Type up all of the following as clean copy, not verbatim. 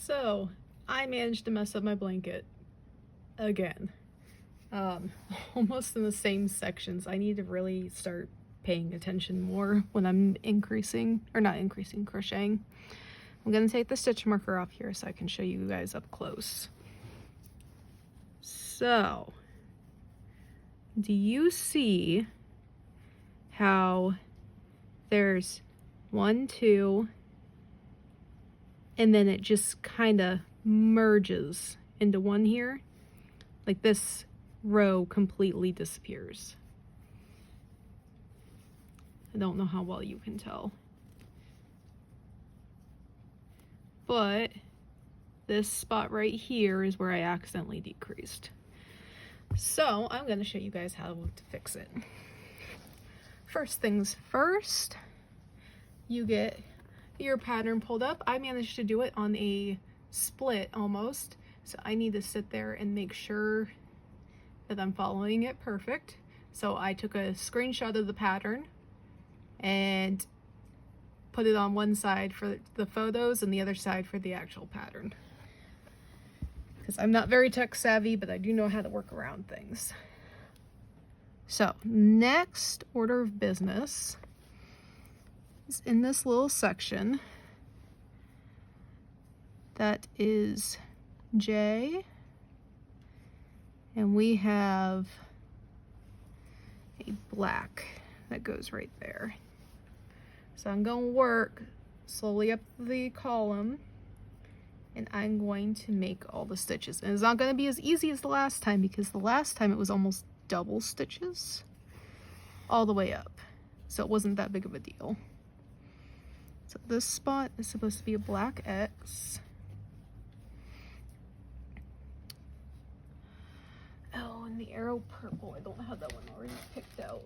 So, I managed to mess up my blanket again. Almost in the same sections. I need to really start paying attention more when I'm crocheting. I'm gonna take the stitch marker off here so I can show you guys up close. So, do you see how there's 1, 2, and then it just kind of merges into one here? Like this row completely disappears. I don't know how well you can tell. But this spot right here is where I accidentally decreased. So I'm going to show you guys how to fix it. First things first, you get your pattern pulled up. I managed to do it on a split almost, so I need to sit there and make sure that I'm following it perfect. So I took a screenshot of the pattern and put it on one side for the photos and the other side for the actual pattern. Because I'm not very tech savvy, but I do know how to work around things. So next order of business is in this little section that is J, and we have a black that goes right there. So I'm going to work slowly up the column, and I'm going to make all the stitches. And it's not going to be as easy as the last time, because the last time it was almost double stitches all the way up. So it wasn't that big of a deal. So this spot is supposed to be a black X. Oh, and the arrow purple, I don't have that one already picked out.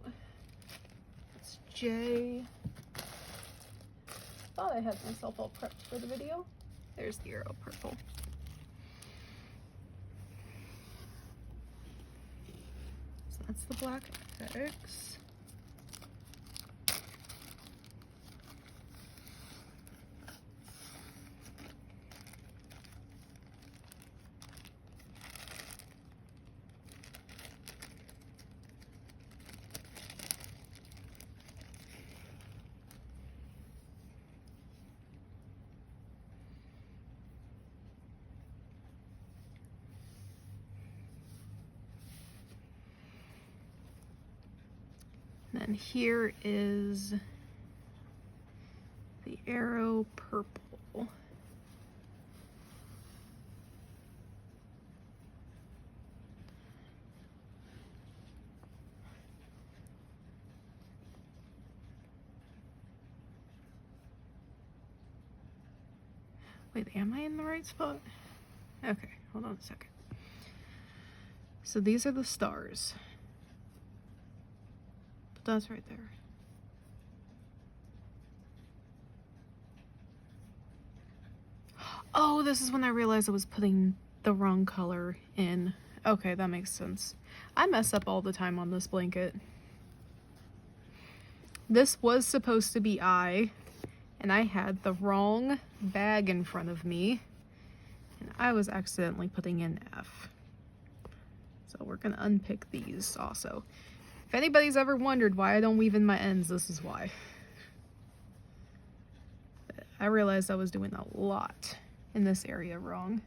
It's J. Thought I had myself all prepped for the video. There's the arrow purple. So that's the black X. And then here is the arrow purple. Wait, am I in the right spot? Okay, hold on a second. So these are the stars. But that's right there. Oh, this is when I realized I was putting the wrong color in. Okay, that makes sense. I mess up all the time on this blanket. This was supposed to be I, and I had the wrong bag in front of me, and I was accidentally putting in F. So we're gonna unpick these also. If anybody's ever wondered why I don't weave in my ends, this is why. I realized I was doing a lot in this area wrong.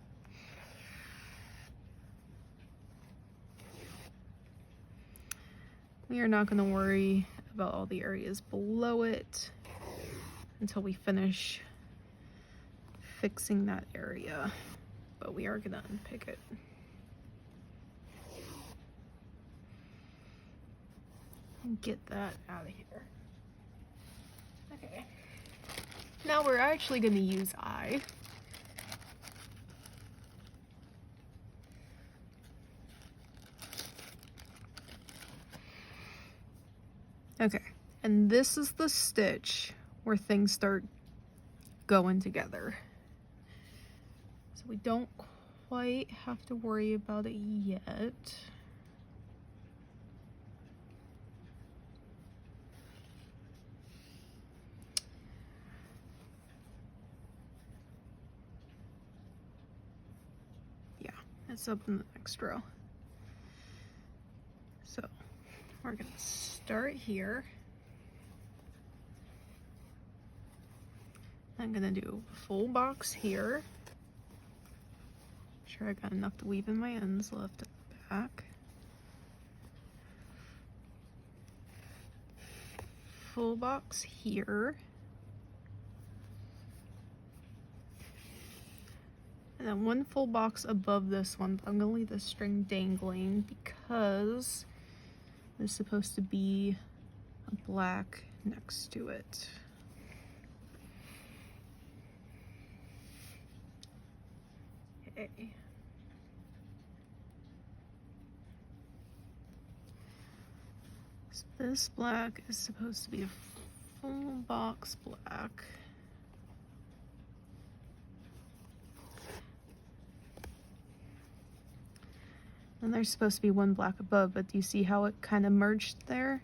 We are not gonna worry about all the areas below it until we finish fixing that area, but we are gonna unpick it. And get that out of here. Okay. Now we're actually gonna use I. Okay, and this is the stitch where things start going together. So we don't quite have to worry about it yet. It's up in the next row. So we're gonna start here. I'm gonna do a full box here. Make sure I got enough to weave in my ends left at the back. Full box here. And then one full box above this one, but I'm gonna leave the string dangling because there's supposed to be a black next to it. Okay. So this black is supposed to be a full box black. And there's supposed to be one black above, but do you see how it kind of merged there?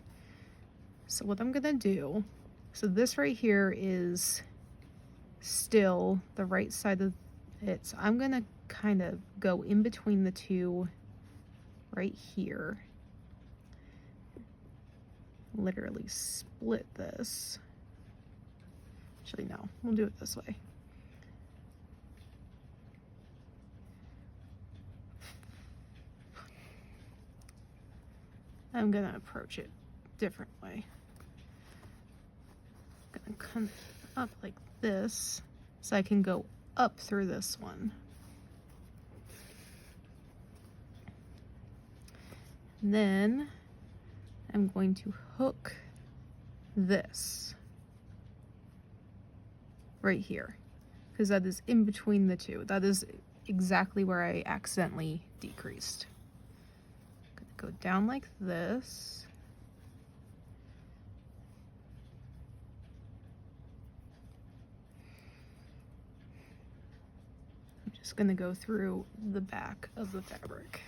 So what I'm gonna do, so this right here is still the right side of it. So I'm gonna kind of go in between the two right here. Literally split this. Actually, no, we'll do it this way. I'm gonna approach it differently. I'm gonna come up like this so I can go up through this one. And then I'm going to hook this right here because that is in between the two. That is exactly where I accidentally decreased. Go down like this. I'm just gonna go through the back of the fabric.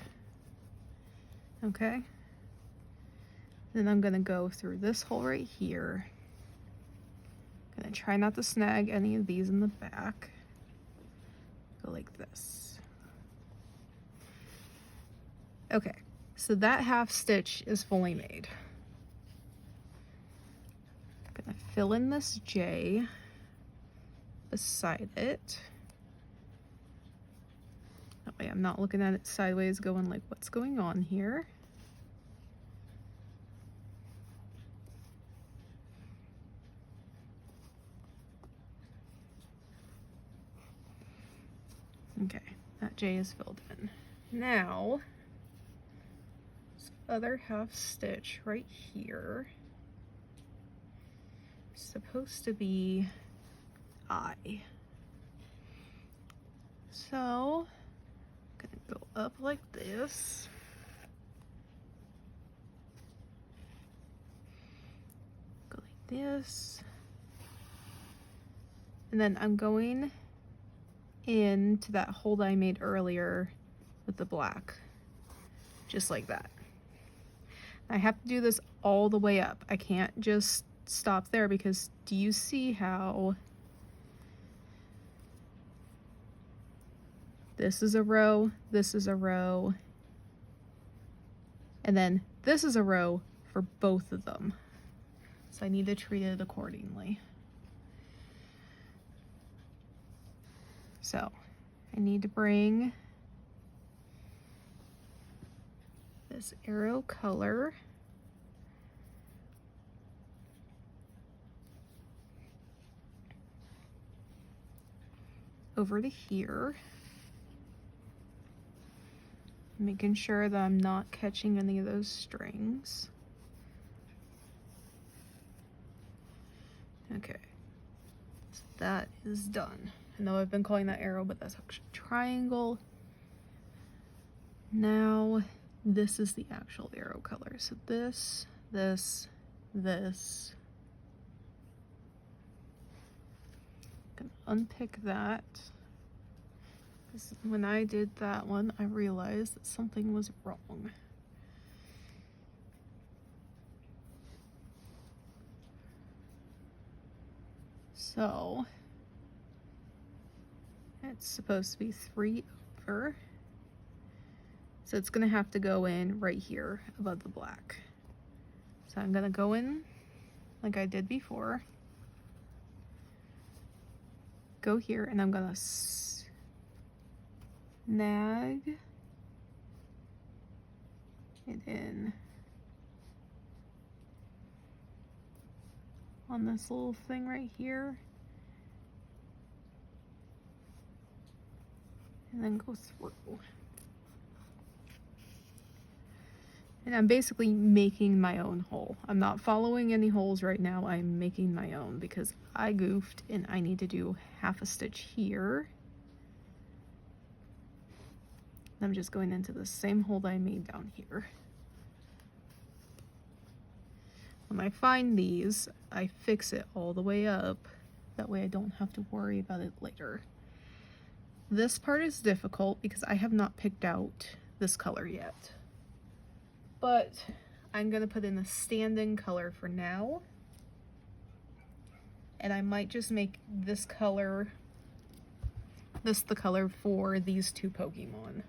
Okay. Then I'm gonna go through this hole right here. Gonna try not to snag any of these in the back. Go like this. Okay. So that half stitch is fully made. I'm gonna fill in this J beside it. That way I'm not looking at it sideways going like, what's going on here? Okay, that J is filled in. Now, other half stitch right here is supposed to be I. So I'm gonna go up like this. Go like this. And then I'm going into that hole that I made earlier with the black. Just like that. I have to do this all the way up. I can't just stop there because do you see how this is a row, this is a row, and then this is a row for both of them. So I need to treat it accordingly. So I need to bring this arrow color over to here, making sure that I'm not catching any of those strings. Okay, so that is done. I know I've been calling that arrow, but that's actually triangle. Now this is the actual arrow color. So this, this, this. I'm gonna unpick that. Because when I did that one, I realized that something was wrong. So it's supposed to be 3 over. So it's gonna have to go in right here above the black. So I'm gonna go in like I did before. Go here and I'm gonna snag it in on this little thing right here. And then go through. And I'm basically making my own hole. I'm not following any holes right now. I'm making my own because I goofed and I need to do half a stitch here. I'm just going into the same hole that I made down here. When I find these, I fix it all the way up. That way I don't have to worry about it later. This part is difficult because I have not picked out this color yet. But I'm gonna put in a stand-in color for now. And I might just make this color, the color for these two Pokemon.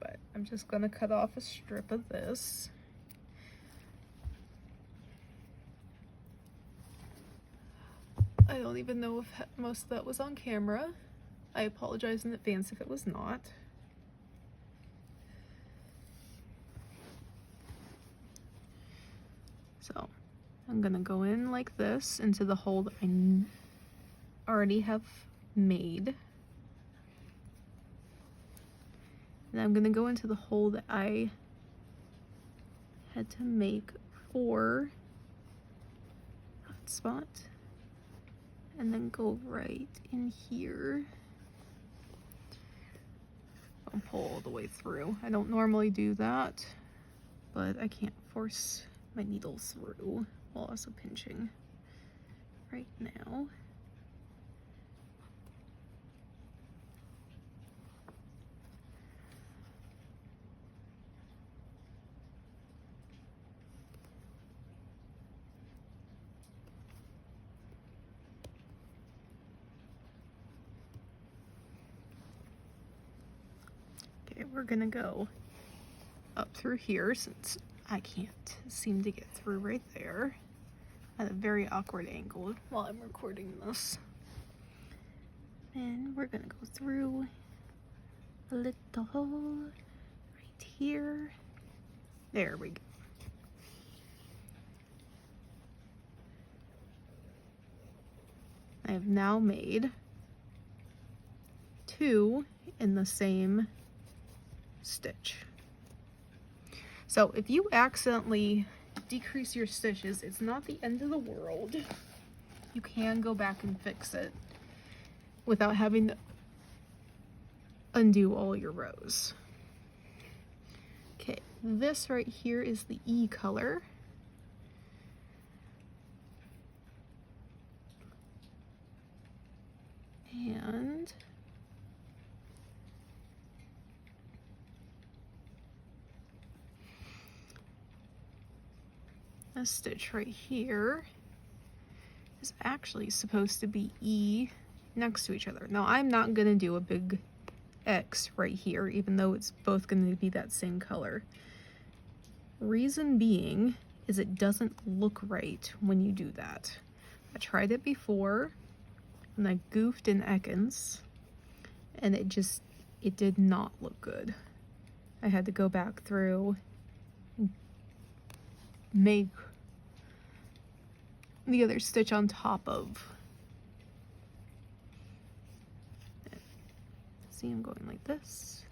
But I'm just gonna cut off a strip of this. I don't even know if most of that was on camera. I apologize in advance if it was not. So I'm gonna go in like this into the hole that I already have made. And I'm gonna go into the hole that I had to make for hotspot. And then go right in here. I'll pull all the way through. I don't normally do that, but I can't force my needle through while also pinching right now. Okay, we're gonna go up through here since I can't seem to get through right there at a very awkward angle while I'm recording this. And we're gonna go through a little hole right here. There we go. I have now made two in the same stitch. So if you accidentally decrease your stitches, it's not the end of the world. You can go back and fix it without having to undo all your rows. Okay, this right here is the E color. And a stitch right here is actually supposed to be E next to each other. Now I'm not gonna do a big X right here, even though it's both gonna be that same color. Reason being is it doesn't look right when you do that. I tried it before and I goofed in Ekans and it did not look good. I had to go back through and make the other stitch on top of. See, I'm going like this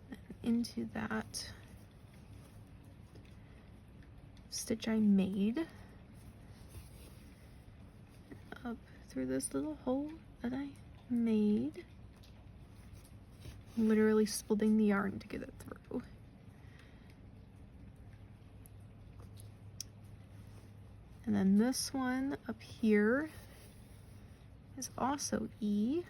and into that stitch I made, up through this little hole that I made, literally splitting the yarn to get it through. And then this one up here is also E.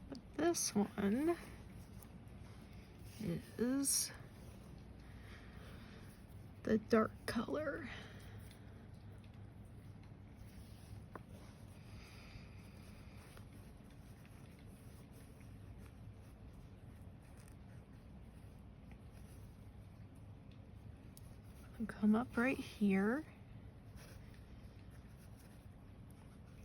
But this one is the dark color. Come up right here.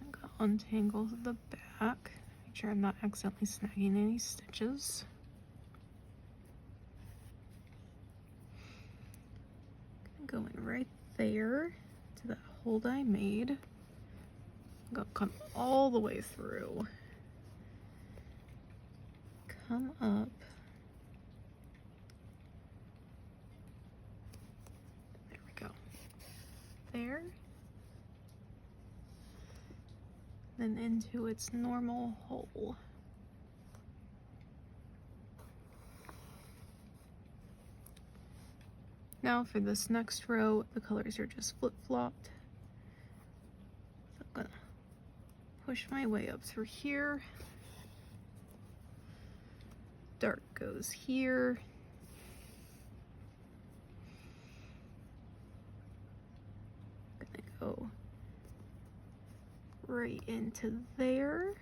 I'm gonna untangle the back. Make sure I'm not accidentally snagging any stitches. Going right there to that hole that I made. I'm gonna come all the way through. Come up. There we go. There. Then into its normal hole. Now for this next row, the colors are just flip-flopped. So I'm gonna push my way up through here. Dark goes here. Gonna go right into there.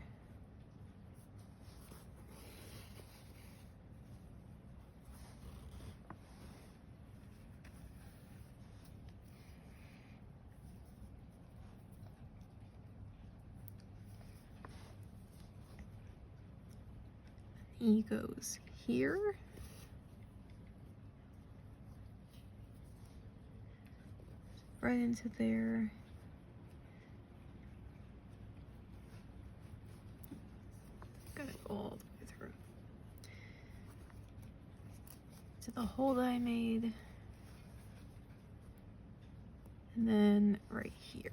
E goes here. Right into there. Gotta go all the way through. To the hole that I made. And then right here.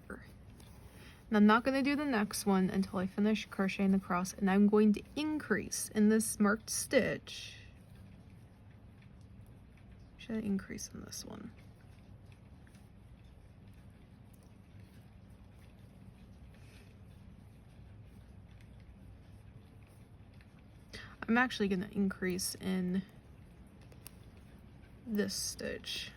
And I'm not going to do the next one until I finish crocheting across, and I'm going to increase in this marked stitch. Should I increase in this one? I'm actually going to increase in this stitch.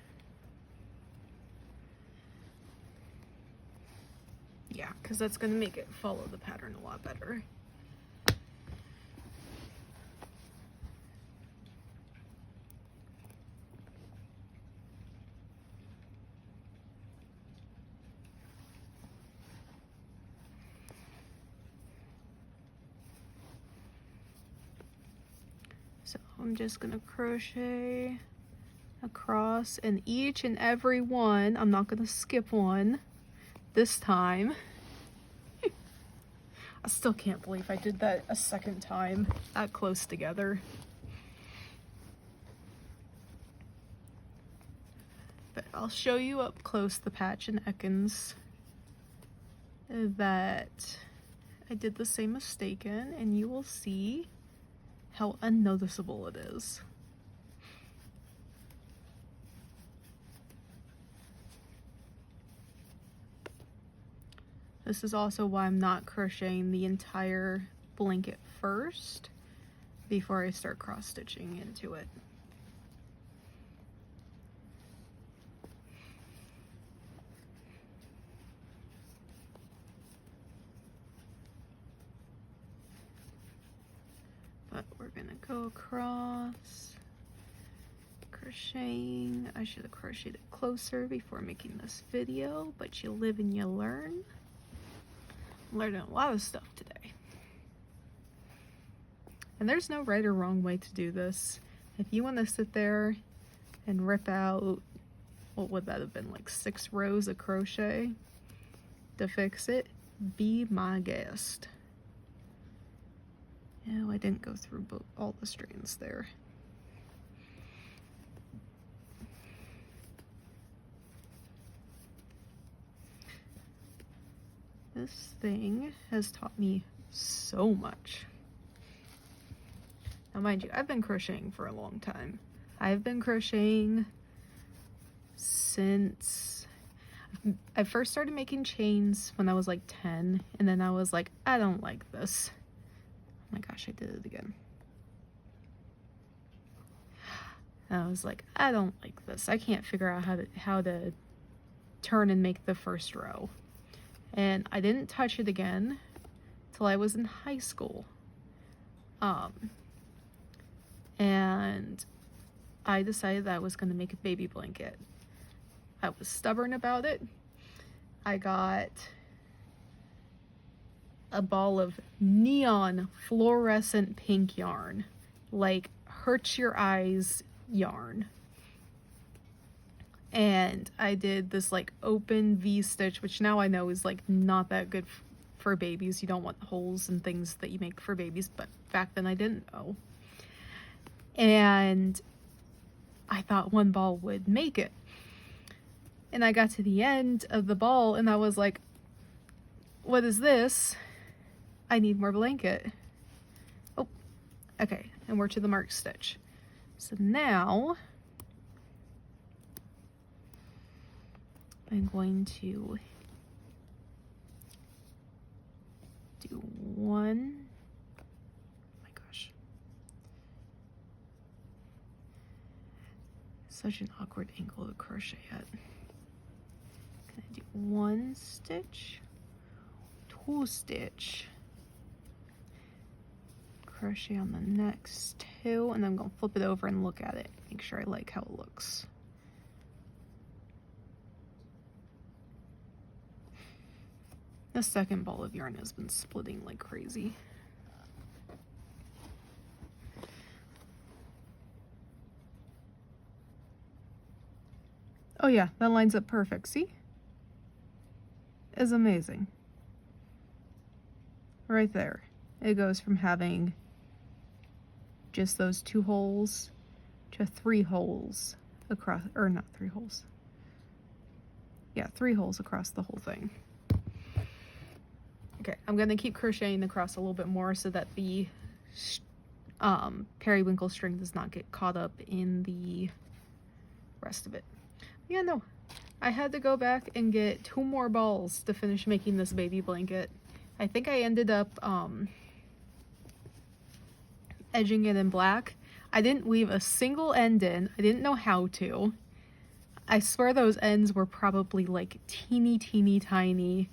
Yeah, because that's going to make it follow the pattern a lot better. So I'm just going to crochet across, and each and every one, I'm not going to skip one this time. I still can't believe I did that a second time, that close together. But I'll show you up close the patch in Ekans that I did the same mistake in, and you will see how unnoticeable it is. This is also why I'm not crocheting the entire blanket first before I start cross stitching into it. But we're gonna go across, crocheting. I should have crocheted it closer before making this video, but you live and you learn. I'm learning a lot of stuff today. And there's no right or wrong way to do this. If you want to sit there and rip out, what would that have been, like 6 rows of crochet to fix it, be my guest. No, I didn't go through all the strands there. This thing has taught me so much. Now mind you, I've been crocheting for a long time. I've been crocheting since I first started making chains when I was like 10, and then I was like, I don't like this. Oh my gosh, I did it again. And I was like, I don't like this. I can't figure out how to turn and make the first row. And I didn't touch it again till I was in high school. And I decided that I was going to make a baby blanket. I was stubborn about it. I got a ball of neon fluorescent pink yarn, like hurts your eyes yarn. And I did this like open V-stitch, which now I know is like not that good for babies. You don't want holes and things that you make for babies, but back then I didn't know. And I thought one ball would make it. And I got to the end of the ball and I was like, what is this? I need more blanket. Oh, okay. And we're to the mark stitch. So now I'm going to do one. Oh my gosh. Such an awkward angle to crochet at. Gonna do one stitch, two stitch, crochet on the next two, and then I'm gonna flip it over and look at it, make sure I like how it looks. The second ball of yarn has been splitting like crazy. Oh yeah, that lines up perfect, see? It's amazing. Right there. It goes from having just those 2 holes to 3 holes across, or not 3 holes. Yeah, 3 holes across the whole thing. Okay, I'm gonna keep crocheting across a little bit more so that the periwinkle string does not get caught up in the rest of it. Yeah, no, I had to go back and get 2 more balls to finish making this baby blanket. I think I ended up edging it in black. I didn't leave a single end in. I didn't know how to. I swear those ends were probably like teeny tiny.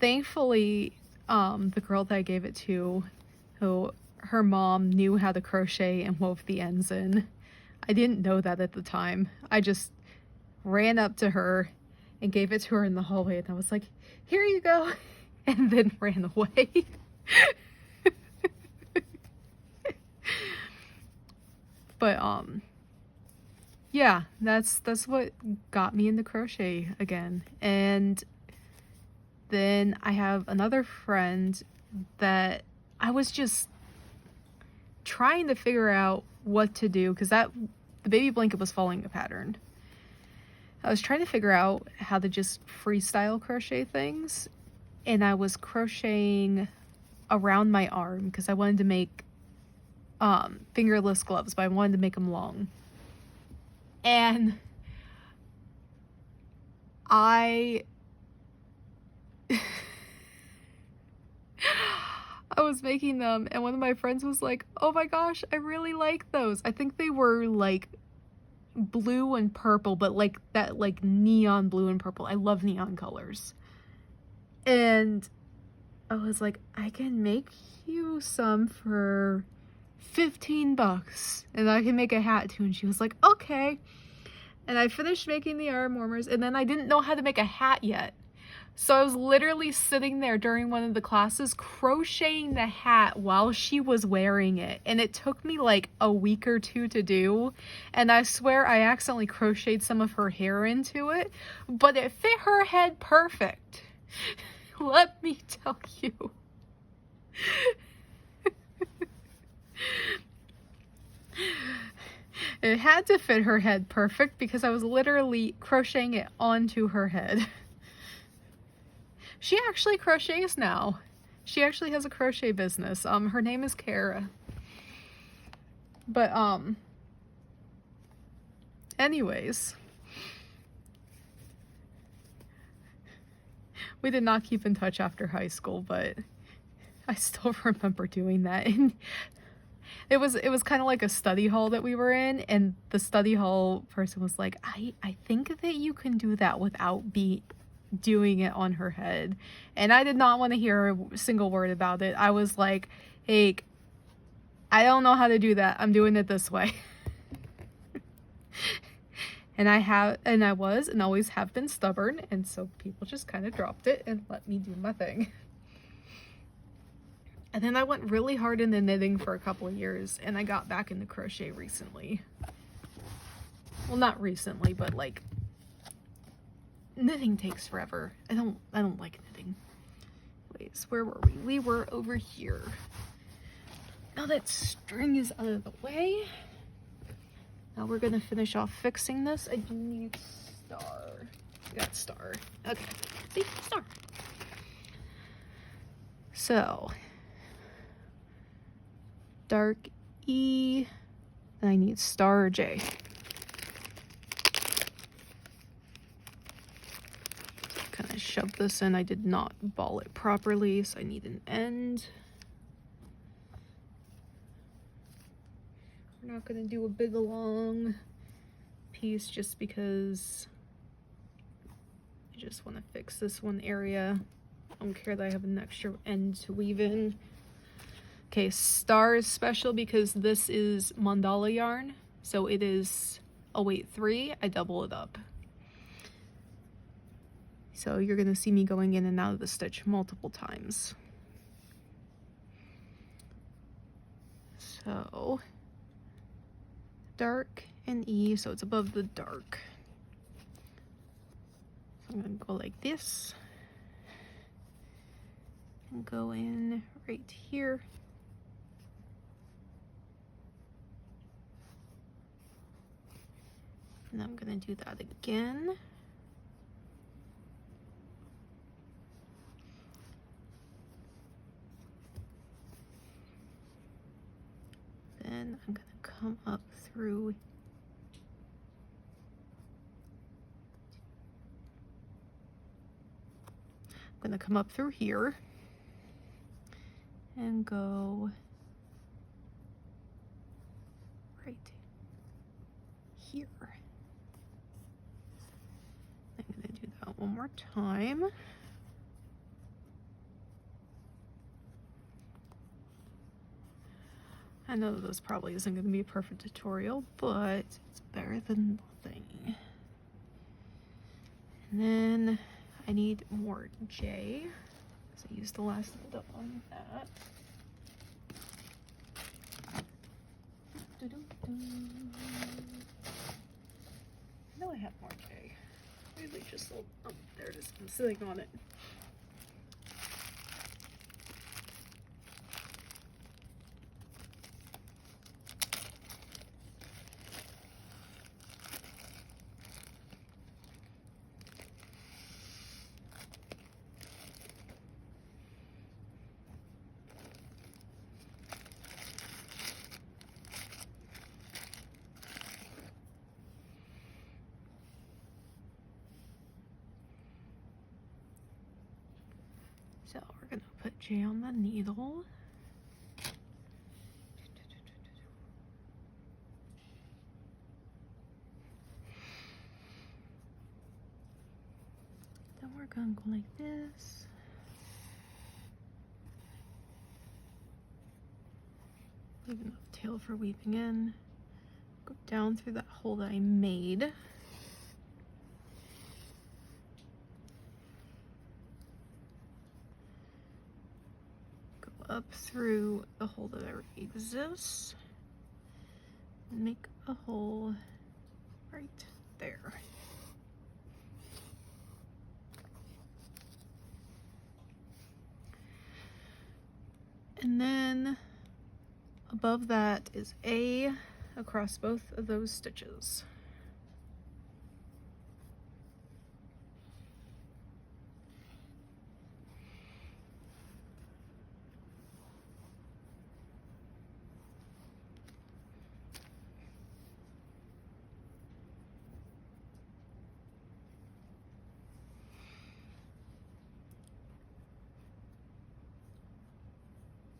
Thankfully, the girl that I gave it to, who her mom knew how to crochet and wove the ends in. I didn't know that at the time. I just ran up to her and gave it to her in the hallway, and I was like, here you go, and then ran away. But yeah, that's what got me into crochet again. And then I have another friend that I was just trying to figure out what to do, because the baby blanket was following a pattern. I was trying to figure out how to just freestyle crochet things, and I was crocheting around my arm because I wanted to make fingerless gloves, but I wanted to make them long. And I was making them, and one of my friends was like, oh my gosh, I really like those. I think they were like blue and purple, but like that like neon blue and purple. I love neon colors. And I was like, I can make you some for $15 and I can make a hat too. And she was like, okay. And I finished making the arm warmers, and then I didn't know how to make a hat yet. So I was literally sitting there during one of the classes crocheting the hat while she was wearing it. And it took me like a week or 2 to do. And I swear I accidentally crocheted some of her hair into it, but it fit her head perfect. Let me tell you. It had to fit her head perfect because I was literally crocheting it onto her head. She actually crochets now. She actually has a crochet business. Her name is Kara. But, anyways. We did not keep in touch after high school, but I still remember doing that. And It was kind of like a study hall that we were in, and the study hall person was like, I think that you can do that without doing it on her head. And I did not want to hear a single word about it. I was like, hey, I don't know how to do that. I'm doing it this way. And I was and always have been stubborn, and so people just kind of dropped it and let me do my thing. And then I went really hard into knitting for a couple of years, and I got back into crochet recently. Well, not recently, but like, knitting takes forever. I don't like knitting. Wait, where were we? We were over here. Now that string is out of the way, now we're gonna finish off fixing this. I do need star. I got star. Okay, see, star. So, dark E, and I need star J. Kind of shove this in. I did not ball it properly, so I need an end. We're not gonna do a big long piece just because I just want to fix this one area. I don't care that I have an extra end to weave in. Okay, star is special because this is mandala yarn, so it is a weight 3. I double it up. So you're gonna see me going in and out of the stitch multiple times. So dark and E, so it's above the dark. So I'm gonna go like this and go in right here. And I'm gonna do that again. Then I'm gonna come up through here and go right here. I'm gonna do that one more time. I know that this probably isn't going to be a perfect tutorial, but it's better than nothing. And then I need more J, because I used the last of it up on that. I know I have more J. Maybe just, oh, there it is. I'm sitting on it. So we're gonna put J on the needle. Then we're gonna go like this. Leave enough tail for weaving in. Go down through that hole that I made. Up through the hole that already exists and make a hole right there. And then above that is A across both of those stitches.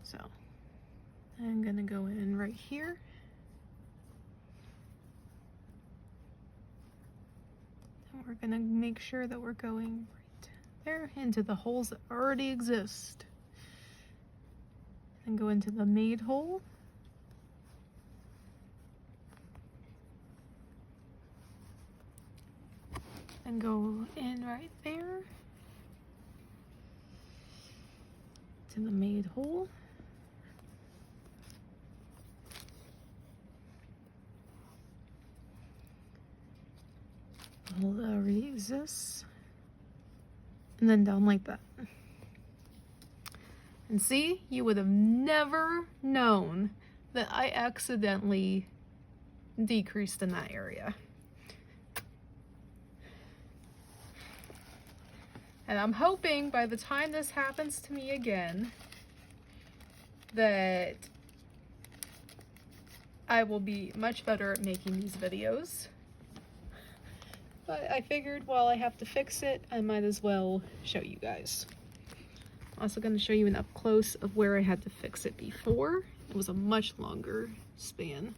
So I'm gonna go in right here. And we're gonna make sure that we're going right there into the holes that already exist. And go into the made hole. And go in right there to the made hole. The hole that already exists. And then down like that. And see, you would have never known that I accidentally decreased in that area. And I'm hoping by the time this happens to me again, that I will be much better at making these videos. But I figured while I have to fix it, I might as well show you guys. I'm also going to show you an up close of where I had to fix it before. It was a much longer span.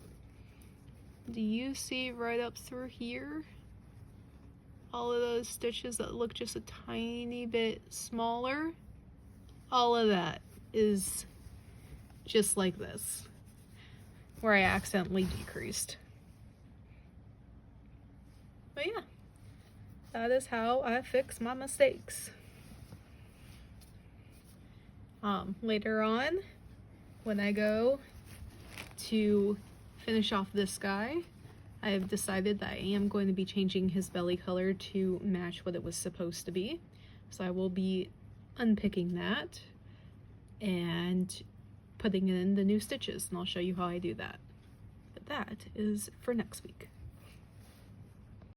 Do you see right up through here? All of those stitches that look just a tiny bit smaller? All of that is just like this, where I accidentally decreased. But yeah, that is how I fix my mistakes. Later on, when I go to finish off this guy, I have decided that I am going to be changing his belly color to match what it was supposed to be. So I will be unpicking that and putting in the new stitches, and I'll show you how I do that. But that is for next week.